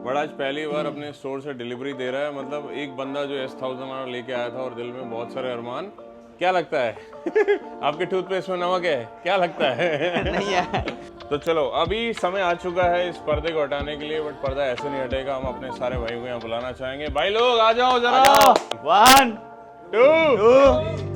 But आज पहली बार अपने स्टोर से डिलीवरी दे रहा है। मतलब एक बंदा जो S1000 लेके आया था और दिल में बहुत सारे अरमान। क्या लगता है आपके टूथपेस्ट में नमक है? क्या लगता है? नहीं है। तो चलो अभी समय आ चुका है इस पर्दे को हटाने के लिए, बट पर्दा ऐसे नहीं हटेगा। हम अपने सारे भाइयों को यहाँ बुलाना चाहेंगे। भाई लोग आ जाओ जरा। 1 2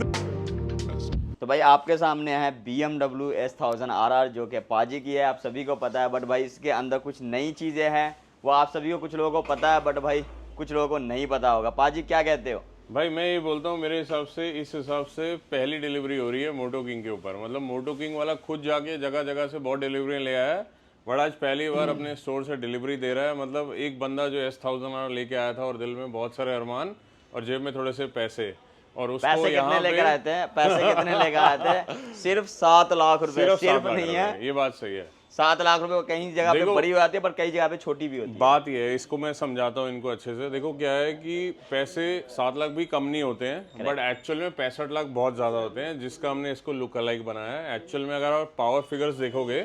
तो भाई आपके सामने है BMW S1000 RR जो कि पाजी की है, आप सभी को पता है। बट भाई इसके अंदर कुछ नई चीज़ें हैं, वो आप सभी को, कुछ लोगों को पता है बट भाई कुछ लोगों को नहीं पता होगा। पाजी क्या कहते हो? भाई मैं ये बोलता हूँ, मेरे हिसाब से इस हिसाब से पहली डिलीवरी हो रही है मोटो किंग के ऊपर। मतलब मोटो किंग वाला खुद जाके जगह जगह से बहुत डिलीवरी ले आया है, बट आज पहली बार अपने स्टोर से डिलीवरी दे रहा है। मतलब एक बंदा जो S1000 लेके आया था और दिल में बहुत सारे अरमान और जेब में थोड़े से पैसे, और उसको पैसे कितने लेकर आए थे? पैसे कितने लेकर आए थे? सिर्फ 7 लाख रुपए। सिर्फ नहीं है, ये बात सही है। 7 लाख रुपए कहीं जगह पे बड़ी हो जाती है पर कई जगह पे छोटी भी होती है। बात ये है, इसको मैं समझाता हूँ इनको अच्छे से। देखो क्या है कि पैसे 7 लाख भी कम नहीं होते हैं, बट एक्चुअल में 65 लाख बहुत ज़्यादा होते हैं, जिसका हमने इसको लुक अलाइक बनाया है। एक्चुअल में अगर आप पावर फिगर्स देखोगे,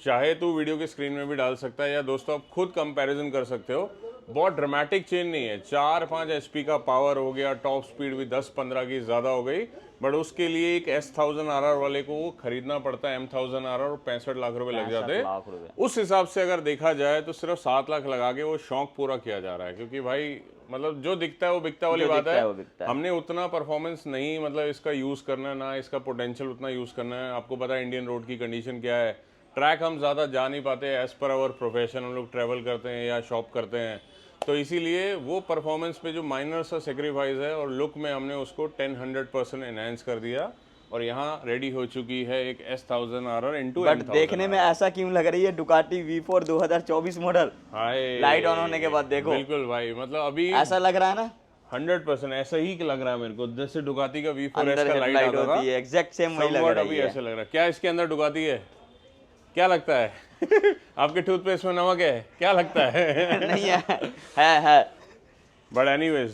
चाहे तो वीडियो के स्क्रीन में भी डाल सकता है, या दोस्तों आप खुद कंपैरिजन कर सकते हो। बहुत ड्रामेटिक चेंज नहीं है। 4-5 HP का पावर हो गया, टॉप स्पीड भी 10-15 की ज़्यादा हो गई, बट उसके लिए एक S1000 RR वाले को वो खरीदना पड़ता है M1000 RR और 65 लाख रुपए लग जाते हैं। उस हिसाब से अगर देखा जाए तो सिर्फ 7 लाख लगा के वो शौक पूरा किया जा रहा है, क्योंकि भाई मतलब जो दिखता है वो बिकता वाली बात है। हमने उतना परफॉर्मेंस नहीं मतलब इसका यूज़ करना है, ना इसका पोटेंशियल उतना यूज़ करना है। आपको पता है इंडियन रोड की कंडीशन क्या है, ट्रैक हम ज़्यादा जा नहीं पाते एज पर आवर प्रोफेशन। हम लोग ट्रैवल करते हैं या शॉप करते हैं, तो इसीलिए वो परफॉर्मेंस पे जो माइनर सा सेक्रीफाइस है और लुक में हमने उसको 10-100% एनहांस कर दिया। और यहाँ रेडी हो चुकी है एक S1000 RR इनटू बट देखने में ऐसा क्यों लग रही है Ducati V4 2024 model? Light on होने के बाद देखो। बिल्कुल भाई, मतलब अभी ऐसा लग रहा है ना, 100% ऐसा ही लग रहा है मेरे को, जैसे डुकाती का V4S अंदर का लाइट आता था, एग्जैक्ट सेम वही लग रहा है। अभी ऐसे लग रहा है। क्या इसके अंदर डुकाती है? क्या लगता है? आपके टूथपेस्ट में नमक है? क्या लगता है? नहीं है। बट एनीवेज,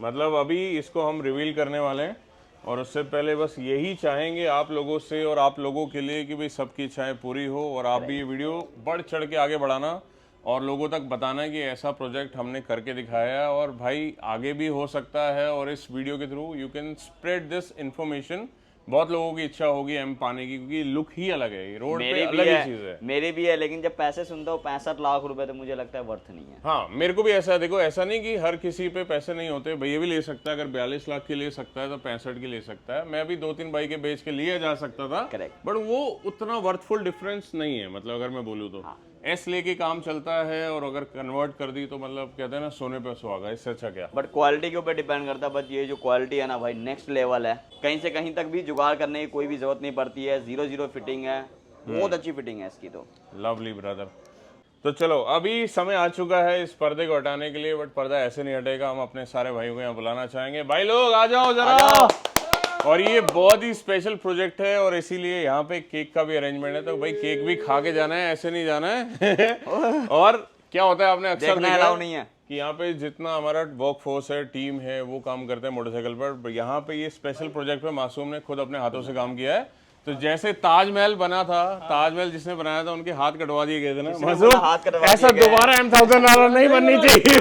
मतलब अभी इसको हम रिवील करने वाले हैं, और उससे पहले बस यही चाहेंगे आप लोगों से और आप लोगों के लिए कि भाई सबकी इच्छाएं पूरी हो, और आप भी ये वीडियो बढ़ चढ़ के आगे बढ़ाना और लोगों तक बताना कि ऐसा प्रोजेक्ट हमने करके दिखाया है और भाई आगे भी हो सकता है। और इस वीडियो के through you can spread this information. बहुत लोगों की इच्छा होगी एम पाने की, क्योंकि लुक ही अलग है, रोड पे अलग ही चीज है। मेरी भी है, लेकिन जब पैसे सुनता हूँ 65 लाख रुपए, तो मुझे लगता है वर्थ नहीं है। हाँ, मेरे को भी ऐसा है। देखो ऐसा नहीं कि हर किसी पे पैसे नहीं होते, भैया भी ले सकता है। अगर 42 लाख की ले सकता है तो 65 की ले सकता है। मैं भी 2-3 बाइक के बेच के लिए जा सकता था, बट वो उतना वर्थफुल डिफरेंस नहीं है। मतलब अगर मैं बोलूँ तो एस लेके काम चलता है, और अगर कन्वर्ट कर दी तो मतलब कहते हैं ना सोने पे सुहागा, इससे अच्छा क्या। बट क्वालिटी के ऊपर डिपेंड करता है। बट ये जो क्वालिटी है ना भाई, नेक्स्ट लेवल है। कहीं से कहीं तक भी जुगाड़ करने की कोई भी जरूरत नहीं पड़ती है। 0-0 फिटिंग है, बहुत अच्छी फिटिंग है इसकी तो। Lovely brother. तो चलो अभी समय आ चुका है इस पर्दे को हटाने के लिए, बट पर्दा ऐसे नहीं हटेगा। हम अपने सारे भाइयों को यहाँ बुलाना चाहेंगे। भाई लोग आ जाओ जरा। और ये बहुत ही स्पेशल प्रोजेक्ट है, और इसीलिए यहाँ पे केक का भी अरेंजमेंट है। तो भाई केक भी खा के जाना है, ऐसे नहीं जाना है। और क्या होता है, आपने अक्सर देखा नहीं है कि यहाँ पे जितना हमारा वर्क फोर्स है, टीम है, वो काम करते हैं मोटरसाइकिल पर। यहाँ पे ये स्पेशल प्रोजेक्ट पे मासूम ने खुद अपने हाथों से काम किया है। तो जैसे ताजमहल बना था, ताजमहल जिसने बनाया था उनके हाथ कटवा दिए गए थे ना मासूम, ऐसा दोबारा M1000 RR नहीं बननी चाहिए।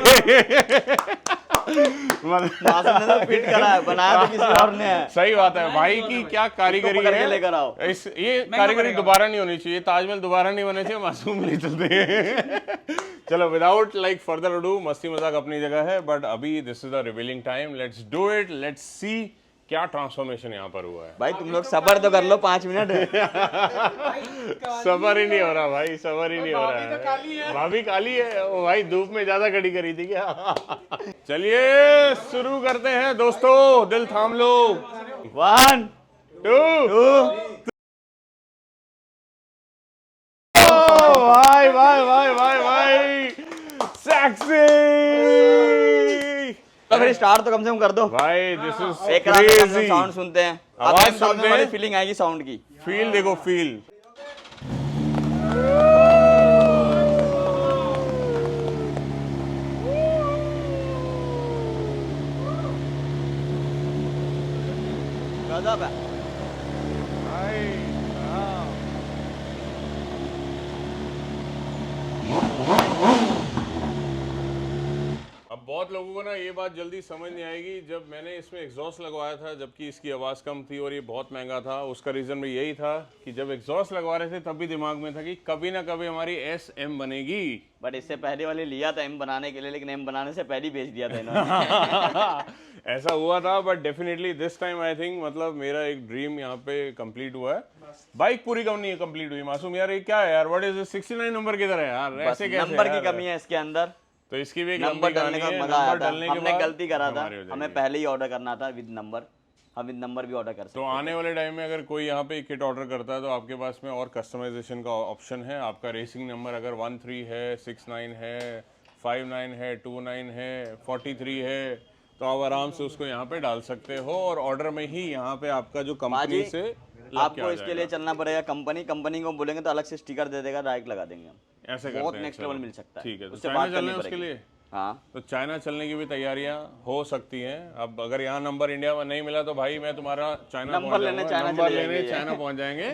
तो फिट करा है, बनाया तो किसी और ने है। सही बात है भाई की क्या कारीगरी है। लेकर आओ, ये कारीगरी दोबारा नहीं होनी चाहिए, ताजमहल दोबारा नहीं बनने चाहिए, मासूम ले चलते। चलो विदाउट लाइक फर्दर अडू, मस्ती मजाक अपनी जगह है, बट अभी this is the revealing time. Let's do it, let's see क्या ट्रांसफॉर्मेशन यहाँ पर हुआ है। भाई तुम लोग सबर तो कर लो 5 मिनट। सबर ही नहीं हो रहा भाई, सबर ही नहीं हो रहा है। भाभी काली है ओ भाई, धूप में ज्यादा खड़ी करी थी क्या? चलिए शुरू करते हैं दोस्तों, दिल थाम लो। 1 2 भाई भाई भाई भाई भाई, सेक्सी। तो फिर स्टार्ट तो कम से कम कर दो भाई। दिस इज एक क्रेजी। साउंड सुनते हैं, आवाज सुनते हैं, फीलिंग आएगी साउंड की। फील देखो, फील। गजब है बहुत लोगों को ना ये बात जल्दी समझ नहीं आएगी, जब मैंने इसमें एग्जॉस्ट लगवाया था जबकि इसकी आवाज़ कम थी और ये बहुत महंगा था, उसका रीज़न भी यही था कि जब एग्जॉस्ट लगवा रहे थे तब भी दिमाग में था कि कभी ना कभी हमारी SM बनेगी। बट इससे पहले वाले लिया था M बनाने के लिए, लेकिन M बनाने से पहले ही बेच दिया था इन्होंने। ऐसा हुआ था, but definitely this time I think मतलब मेरा एक ड्रीम यहाँ पे कंप्लीट हुआ है। बाइक पूरी कम नहीं है, कंप्लीट हुई। मासूम यार ये क्या है यार, व्हाट इज 69 नंबर किधर है यार, बस ऐसे कैसे नंबर यार? की कमी है इसके अंदर। तो इसकी भी एक नंबर लंबी डालने कहानी का है। मजा आया नंबर था। डालने के हमने बाद गलती करा था, हमारी हो हमें जाएगी। पहले ही ऑर्डर करना था विद नंबर। हम विद नंबर भी ऑर्डर कर सकते तो आने वाले टाइम में अगर कोई यहाँ पे किट ऑर्डर करता है तो आपके पास में और कस्टमाइजेशन का ऑप्शन है। आपका रेसिंग नंबर अगर 13 है, 69 है, 59 है, 29 है, 43 है, तो आप आराम से उसको यहाँ पे डाल सकते हो और ऑर्डर में ही यहाँ पे आपका जो कंपनी से लग के आपको आ इसके जाएगा। लिए चलना पड़ेगा कंपनी को बोलेंगे तो अलग से स्टिकर दे देगा, डायरेक्ट लगा देंगे हम। ऐसे बहुत करते हैं। नेक्स्ट चलो। लेवल मिल सकता है। ठीक है, तो उससे चाइना बात चलना करनी है उसके पड़ेगी। लिए। हाँ, तो चाइना चलने की भी तैयारियां हो सकती हैं। अब अगर यहाँ नंबर इंडिया में नहीं मिला तो भाई मैं तुम्हारा चाइना नंबर पहुंच लेने जाऊंगा। चाइना नंबर चले लेने जाएंगे। चाइना पहुंच जाएंगे,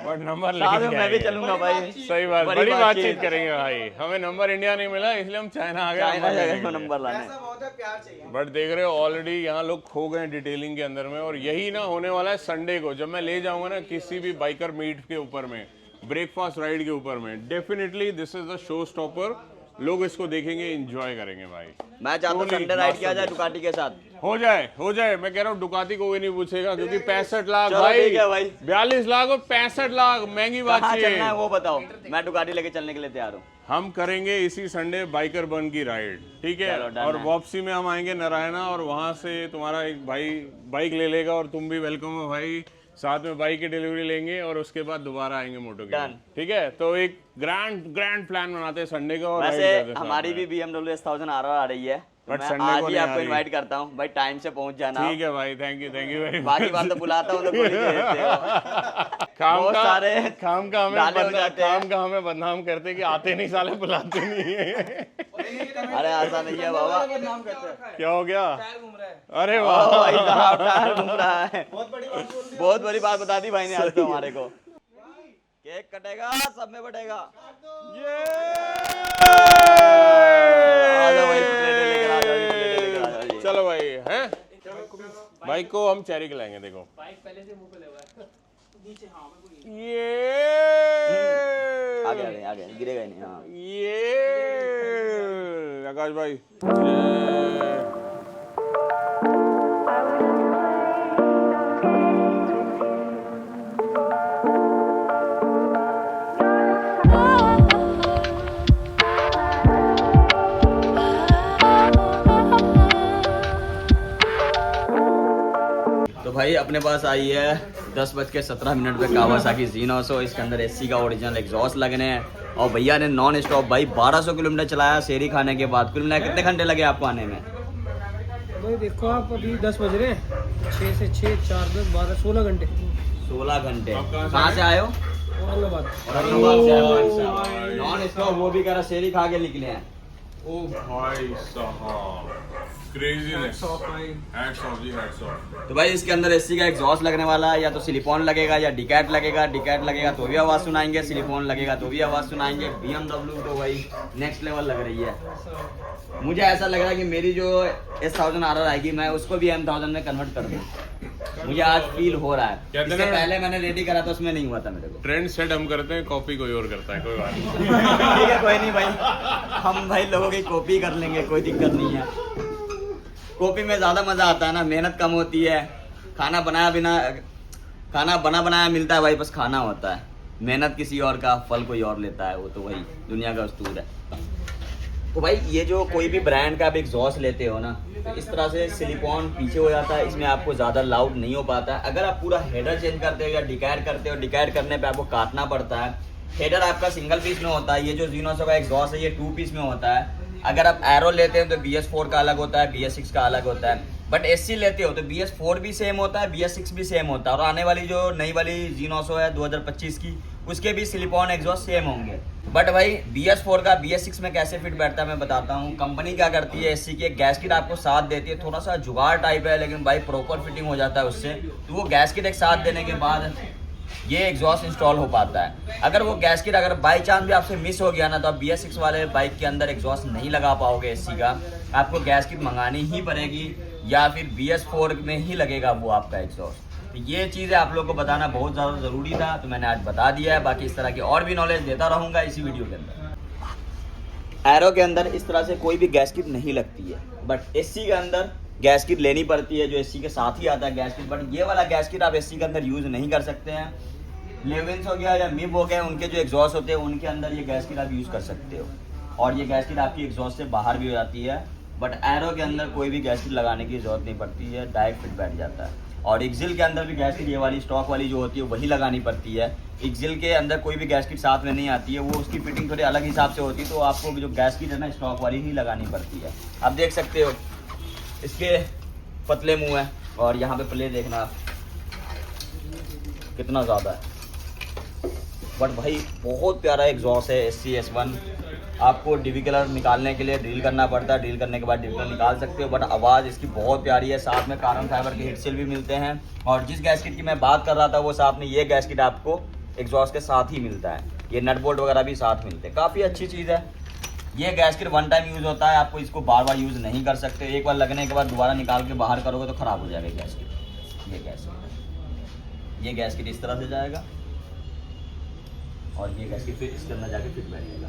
बट नंबर साथ में लेके मैं भी आएंगे। चलूंगा भाई। सही बात, बड़ी बड़ी बातचीत बातचीत करेंगे भाई। हमें नंबर इंडिया नहीं मिला इसलिए हम चाइना आ गए चाइना नंबर लेने जगह के को लिए। नंबर लाने। ऐसा बहुत है, प्यार चाहिए। बट देख रहे हो ऑलरेडी यहाँ लोग खो गए डिटेलिंग के अंदर में, और यही ना होने वाला है संडे को जब मैं ले जाऊंगा ना किसी भी बाइकर मीट के ऊपर में, ब्रेकफास्ट राइड के ऊपर में। Definitely this is the show stopper. लोग इसको देखेंगे, एंजॉय करेंगे भाई। मैं चाहता हूँ Truly संडे राइड किया जाए masterpiece। डुकाटी के साथ। हो जाए। मैं कह रहा हूँ डुकाती को कोई नहीं पूछेगा क्योंकि 65 लाख चलो भाई, ठीक है भाई। 42 लाख और 65 लाख महंगी बात कहाँ चाहिए। चलना है वो बताओ, मैं डुकाटी लेके चलने के लिए तैयार हूँ। हम करेंगे इसी संडे बाइकर बन की राइड, ठीक है। चलो, डन और है। वापसी में हम आएंगे नारायणा और वहां से तुम्हारा एक भाई बाइक ले लेगा और तुम भी वेलकम हो भाई। साथ में बाइक की डिलीवरी लेंगे और उसके बाद दोबारा आएंगे मोटो के Done। लिए, ठीक है। तो एक ग्रैंड प्लान बनाते हैं संडे का और ride वैसे करते हैं साथ हमारी में। भी BMW S1000 RR आ रही है, तो But मैं Sunday आज को ही नहीं आ आपको रही। इनवाइट करता हूँ भाई, टाइम से पहुंच जाना। ठीक है भाई, थैंक यू वेरी मच। बाकी बात तो बुलाता हूँ तो कोई नहीं भेजते हो। काम बहुत का सारे काम का हमें डाले हो बदनाम जाते हैं। काम का हमें बदनाम करते कि आते नहीं साले, बुलाते नहीं है। अरे ऐसा नहीं है बाबा। नाम करते हैं। क्या हो गया? टायर घूम रहा है। अरे ओ वाह, भाई साहब, टायर घूम रहा है। बहुत बड़ी बात बोल दी। बहुत बड़ी बात बता दी भाई ने आज तो हमारे को। केक कटेगा, सब में बटेगा। आ जाओ भाई, प्लेटें लेकर आ जाओ जी, प्लेटें लेकर आ जाओ जी। चलो भाई, हैं बाइक को हम चेरी खिलाएंगे। देखो बाइक पहले से मुंह पे लगा है। नीचे हाँ बिल्कुल। ये आ गए गिरेगा ही नहीं। हाँ, ये आकाश भाई, ये तो भाई अपने पास आई है 10:17 पे कावासाकी ज़ीनोसो। इसके अंदर एसी का ओरिजिनल एग्जॉस्ट लगने हैं और भैया ने नॉन स्टॉप भाई 1200 किलोमीटर चलाया शेरी खाने के बाद। कुल मिला के कितने घंटे लगे आपको आने में? भाई देखो आप अभी 10 बज रहे हैं, 6 से 6 4 10 12 16 घंटे 16 घंटे। आप कहाँ से कहाँ से आए हो? औरंगाबाद। औरंगाबाद से आए भाई साहब। नॉन स्टॉप, वो भी कह रहा शेरी खा के निकले हैं। ओ भाई साहब, क्रेजीनेस। हैट्स ऑफ जी, हैट्स ऑफ। तो भाई इसके अंदर एसी का एग्जॉस्ट लगने वाला है, या तो सिलिकॉन लगेगा या डिकैट लगेगा। डिकैट लगेगा तो भी आवाज़ सुनाएंगे, सिलिकॉन लगेगा तो भी आवाज़ सुनाएंगे। BMW तो भाई नेक्स्ट लेवल लग रही है। मुझे ऐसा लग रहा है कि मेरी जो S1000 RR आएगी मैं उसको भी M1000 में कन्वर्ट कर दूँ। मुझे आज फील हो रहा है। कहते इससे हैं- पहले मैंने रेडी करा था, उसमें नहीं हुआ था मेरे को। ट्रेंड सेट हम करते हैं, कॉपी कोई और करता है, कोई बात नहीं। ठीक है, कोई नहीं भाई, हम भाई लोगों की कॉपी कर लेंगे, कोई दिक्कत नहीं है। कॉपी में ज़्यादा मज़ा आता है ना, मेहनत कम होती है। खाना बना बनाया मिलता है भाई, बस खाना होता है। मेहनत किसी और का, फल कोई और लेता है, वो तो वही दुनिया का अस्तूर है। तो भाई ये जो कोई भी ब्रांड का आप एग्जॉस्ट लेते हो ना, तो इस तरह से सिलिकॉन पीछे हो जाता है, इसमें आपको ज़्यादा लाउड नहीं हो पाता है। अगर आप पूरा हेडर चेंज करते हो या डिकैड करते हो, डिकैड करने पे आपको काटना पड़ता है। हेडर आपका सिंगल पीस में होता है, ये जो ज़ीनोसो का एग्जॉस्ट है ये 2 पीस में होता है। अगर आप एरो लेते हो तो BS4 का अलग होता है, BS6 का अलग होता है। बट SC लेते हो तो BS4 भी सेम होता है, BS6 भी सेम होता है। और आने वाली जो नई वाली ज़ीनोसो है 2025 की, उसके भी सिलिकॉन एग्जॉस्ट सेम होंगे। बट भाई BS4 का BS6 में कैसे फिट बैठता है मैं बताता हूँ। कंपनी क्या करती है, SC की एक गैसकिट आपको साथ देती है, थोड़ा सा जुगाड़ टाइप है, लेकिन भाई प्रॉपर फिटिंग हो जाता है उससे। तो वो गैसकिट एक साथ देने के बाद ये एग्जॉस्ट इंस्टॉल हो पाता है। अगर वो गैसकिट अगर बाई चांस भी आपसे मिस हो गया ना, तो आप BS6 वाले बाइक के अंदर एग्जॉस्ट नहीं लगा पाओगे एससी का, आपको गैसकिट मंगानी ही पड़ेगी या फिर BS4 में ही लगेगा वो आपका एग्जॉस्ट। तो ये चीज़ें आप लोग को बताना बहुत ज़्यादा ज़रूरी था, तो मैंने आज बता दिया है। बाकी इस तरह की और भी नॉलेज देता रहूँगा इसी वीडियो के अंदर। एरो के अंदर इस तरह से कोई भी गैसकिट नहीं लगती है, बट एससी के अंदर गैसकिट लेनी पड़ती है, जो एससी के साथ ही आता है गैसकिट। बट ये वाला गैसकिट आप एससी के अंदर यूज़ नहीं कर सकते हैं। लेविंस हो गया या मिब हो गया, उनके जो एग्जॉस्ट होते हैं उनके अंदर ये गैसकिट आप यूज़ कर सकते हो, और ये गैसकिट आपकी एग्जॉस्ट से बाहर भी हो जाती है। बट एरो के अंदर कोई भी गैसकिट लगाने की ज़रूरत नहीं पड़ती है, डायरेक्ट फिट बैठ जाता है। और एक्सिल के अंदर भी गैसकिट ये वाली स्टॉक वाली जो होती है वही लगानी पड़ती है। एक्सिल के अंदर कोई भी गैसकिट साथ में नहीं आती है, वो उसकी फिटिंग थोड़ी अलग हिसाब से होती है, तो आपको जो गैसकिट है ना स्टॉक वाली ही लगानी पड़ती है। आप देख सकते हो इसके पतले मुँह है, और यहाँ पे प्ले देखना आप कितना ज़्यादा है। बट भाई बहुत प्यारा एग्जॉस्ट है SC S1। आपको डीवी कलर निकालने के लिए ड्रिल करना पड़ता है, ड्रिल करने के बाद डीवी कलर निकाल सकते हो, बट आवाज़ इसकी बहुत प्यारी है। साथ में कार्बन फाइबर के हिटसिल भी मिलते हैं, और जिस गैसकिट की मैं बात कर रहा था वो साथ में ये गैसकिट आपको एग्जॉस्ट के साथ ही मिलता है। ये नट बोल्ट वगैरह भी साथ मिलते हैं, काफ़ी अच्छी चीज़ है। ये गैसकिट वन टाइम यूज़ होता है, आपको इसको बार बार यूज़ नहीं कर सकते। एक बार लगने के बाद दोबारा निकाल के बाहर करोगे तो ख़राब हो जाएगा गैसकिट। ये गैसकिट इस तरह से जाएगा, और ये गैसकिट फिर इसके अंदर जाके फिट बैठेगा,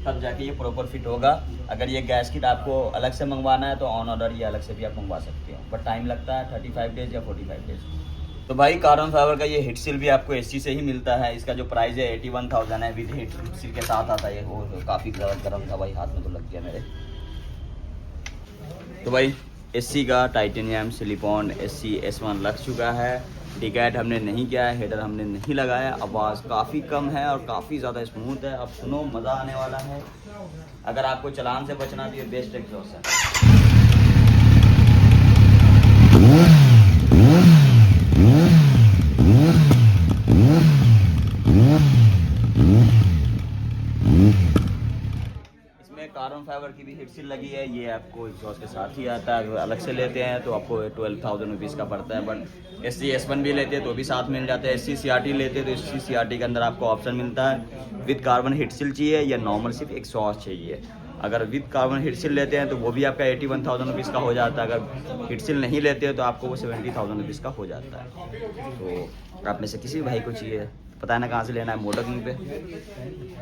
तब जाके ये प्रॉपर फिट होगा। अगर ये गैसकिट आपको अलग से मंगवाना है तो ऑन ऑर्डर ये अलग से भी आप मंगवा सकते हो, बट टाइम लगता है 35 डेज या 45 डेज। तो भाई कार्बन फाइबर का ये हिटसिल भी आपको एससी से ही मिलता है। इसका जो प्राइस है 81,000 है, विद हिटसिल के साथ आता है ये। वो काफ़ी गर्म था भाई, हाथ में तो लग गया मेरे। तो भाई एससी का टाइटेनियम सिलिकॉन SC S1 लग चुका है। डिकैट हमने नहीं किया है, हेडर हमने नहीं लगाया। आवाज़ काफ़ी कम है और काफ़ी ज़्यादा स्मूथ है। अब सुनो, मज़ा आने वाला है। अगर आपको चलान से बचना तो ये बेस्ट एग्जॉस्ट है। कार्बन फाइबर की भी हिटसिल लगी है, ये आपको एग्जॉस्ट के साथ ही आता है। अगर अलग से लेते हैं तो आपको 12,000 रुपीज़ का पड़ता है, बट SC S1 भी लेते हैं तो भी साथ मिल जाता है। SC CRT लेते हैं तो SC CRT के अंदर आपको ऑप्शन मिलता है विद कार्बन हिटसिल चाहिए या नॉर्मल सिर्फ एग्जॉस्ट चाहिए। अगर विद कार्बन हिटसिल लेते हैं तो वो भी आपका 81,000 रुपीज़ का हो जाता है। अगर हिटसिल नहीं लेते हैं तो आपको वो 70,000 रुपीज़ का हो जाता है। तो आप में से किसी भाई को चाहिए, पता है ना कहाँ से लेना है, मोटर किंग पे।